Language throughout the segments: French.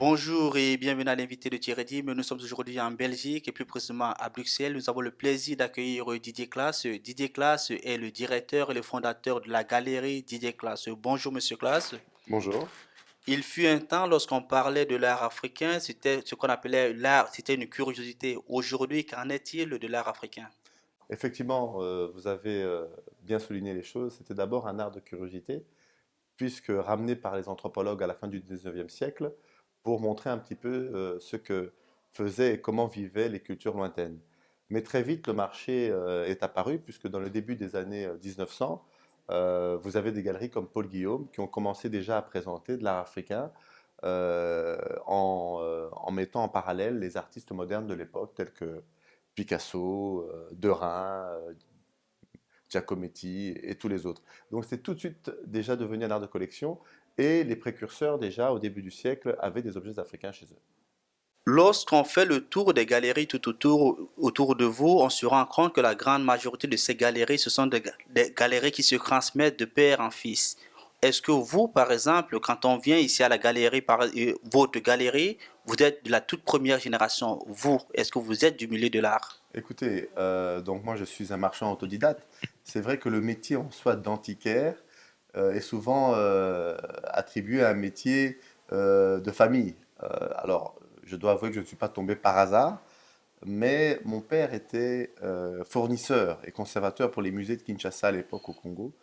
Bonjour et bienvenue à l'invité de Thierry. Nous sommes aujourd'hui en Belgique et plus précisément à Bruxelles. Nous avons le plaisir d'accueillir Didier Claes. Didier Claes est le directeur et le fondateur de la galerie Didier Claes. Bonjour Monsieur Claes. Bonjour. Il fut un temps lorsqu'on parlait de l'art africain, c'était ce qu'on appelait l'art, c'était une curiosité. Aujourd'hui, qu'en est-il de l'art africain? Effectivement, vous avez bien souligné les choses. C'était d'abord un art de curiosité, puisque ramené par les anthropologues à la fin du 19e siècle pour montrer un petit peu ce que faisaient et comment vivaient les cultures lointaines. Mais très vite, le marché est apparu, puisque dans le début des années 1900, vous avez des galeries comme Paul Guillaume qui ont commencé déjà à présenter de l'art africain en mettant en parallèle les artistes modernes de l'époque, tels que Picasso, Derain, Giacometti et tous les autres. Donc c'est tout de suite déjà devenu un art de collection et les précurseurs déjà au début du siècle avaient des objets africains chez eux. Lorsqu'on fait le tour des galeries tout autour de vous, on se rend compte que la grande majorité de ces galeries, ce sont des galeries qui se transmettent de père en fils. Est-ce que vous, par exemple, quand on vient ici à la galerie, votre galerie, vous êtes de la toute première génération, vous, est-ce que vous êtes du milieu de l'art? Écoutez, donc moi je suis un marchand autodidacte. C'est vrai que le métier en soi d'antiquaire est souvent attribué à un métier de famille. Alors, je dois avouer que je ne suis pas tombé par hasard, mais mon père était fournisseur et conservateur pour les musées de Kinshasa à l'époque au Congo.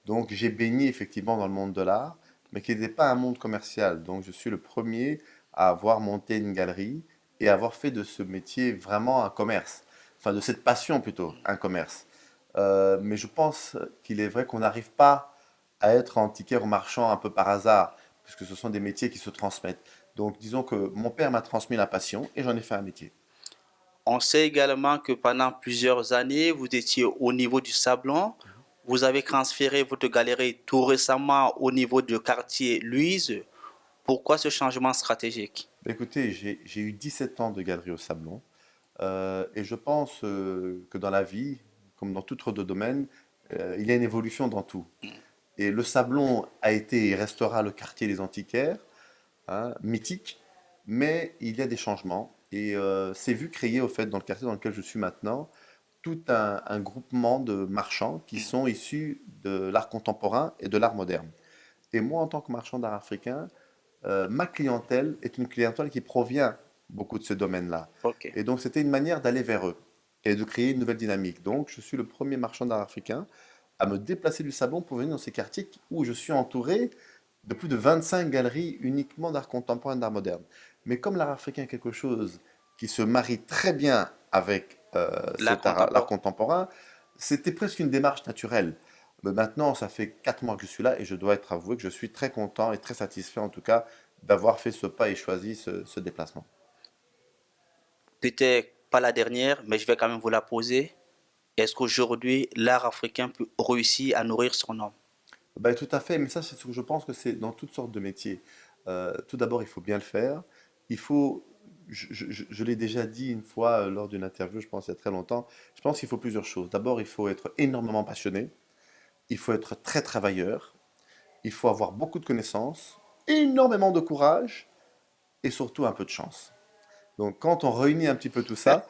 Donc j'ai baigné effectivement dans le monde de l'art, mais qui n'était pas un monde commercial. Donc je suis le premier à avoir monté une galerie et avoir fait de ce métier vraiment un commerce. Enfin, de cette passion plutôt, un commerce. Mais je pense qu'il est vrai qu'on n'arrive pas à être antiquaire ou marchand un peu par hasard, puisque ce sont des métiers qui se transmettent. Donc disons que mon père m'a transmis la passion et j'en ai fait un métier. On sait également que pendant plusieurs années, vous étiez au niveau du Sablon. Vous avez transféré votre galerie tout récemment au niveau du quartier Louise. Pourquoi ce changement stratégique? Écoutez, j'ai eu 17 ans de galerie au Sablon. Et je pense que dans la vie, comme dans tout autre domaine, il y a une évolution dans tout. Et le Sablon a été et restera le quartier des antiquaires, hein, mythique, mais il y a des changements. Et c'est vu créer, au fait, dans le quartier dans lequel je suis maintenant, tout un groupement de marchands qui sont issus de l'art contemporain et de l'art moderne. Et moi, en tant que marchand d'art africain, ma clientèle est une clientèle qui provient beaucoup de ce domaine-là. Ok. Et donc, c'était une manière d'aller vers eux et de créer une nouvelle dynamique. Donc, je suis le premier marchand d'art africain à me déplacer du Sablon pour venir dans ces quartiers où je suis entouré de plus de 25 galeries uniquement d'art contemporain et d'art moderne. Mais comme l'art africain est quelque chose qui se marie très bien avec La l'art contemporaine. contemporain, c'était presque une démarche naturelle. Mais maintenant, ça fait 4 mois que je suis là et je dois être avoué que je suis très content et très satisfait en tout cas d'avoir fait ce pas et choisi ce déplacement. Peut-être pas la dernière, mais je vais quand même vous la poser. Est-ce qu'aujourd'hui, l'art africain peut réussir à nourrir son homme? Ben, tout à fait, mais ça, c'est ce que je pense que c'est dans toutes sortes de métiers. Tout d'abord, il faut bien le faire. Il faut, je l'ai déjà dit une fois lors d'une interview, je pense il y a très longtemps, je pense qu'il faut plusieurs choses. D'abord, il faut être énormément passionné, il faut être très travailleur, il faut avoir beaucoup de connaissances, énormément de courage et surtout un peu de chance. Donc, quand on réunit un petit peu tout ça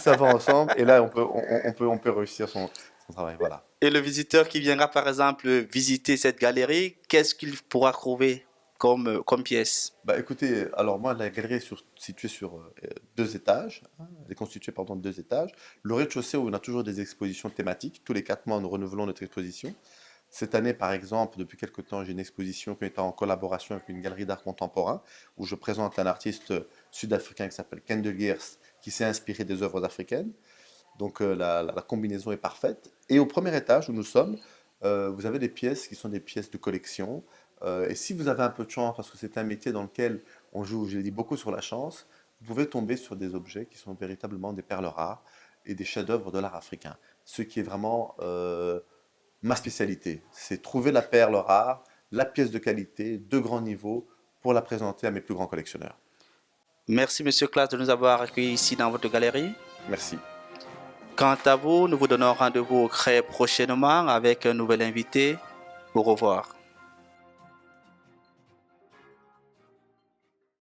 va ensemble et là, on peut réussir son travail. Voilà. Et le visiteur qui viendra par exemple visiter cette galerie, qu'est-ce qu'il pourra trouver comme pièce? Bah écoutez, alors moi la galerie est située sur deux étages, hein, elle est constituée pardon, de deux étages. Le rez-de-chaussée où on a toujours des expositions thématiques, tous les 4 mois nous renouvelons notre exposition. Cette année par exemple, depuis quelque temps, j'ai une exposition qui est en collaboration avec une galerie d'art contemporain où je présente un artiste sud-africain qui s'appelle Kendall Geers qui s'est inspiré des œuvres africaines. Donc la combinaison est parfaite. Et au premier étage où nous sommes, vous avez des pièces qui sont des pièces de collection. Et si vous avez un peu de chance, parce que c'est un métier dans lequel on joue, je l'ai dit, beaucoup sur la chance, vous pouvez tomber sur des objets qui sont véritablement des perles rares et des chefs-d'œuvre de l'art africain. Ce qui est vraiment ma spécialité. C'est trouver la perle rare, la pièce de qualité, de grand niveau, pour la présenter à mes plus grands collectionneurs. Merci Monsieur Claes de nous avoir accueillis ici dans votre galerie. Merci. Quant à vous, nous vous donnons rendez-vous très prochainement avec un nouvel invité. Au revoir.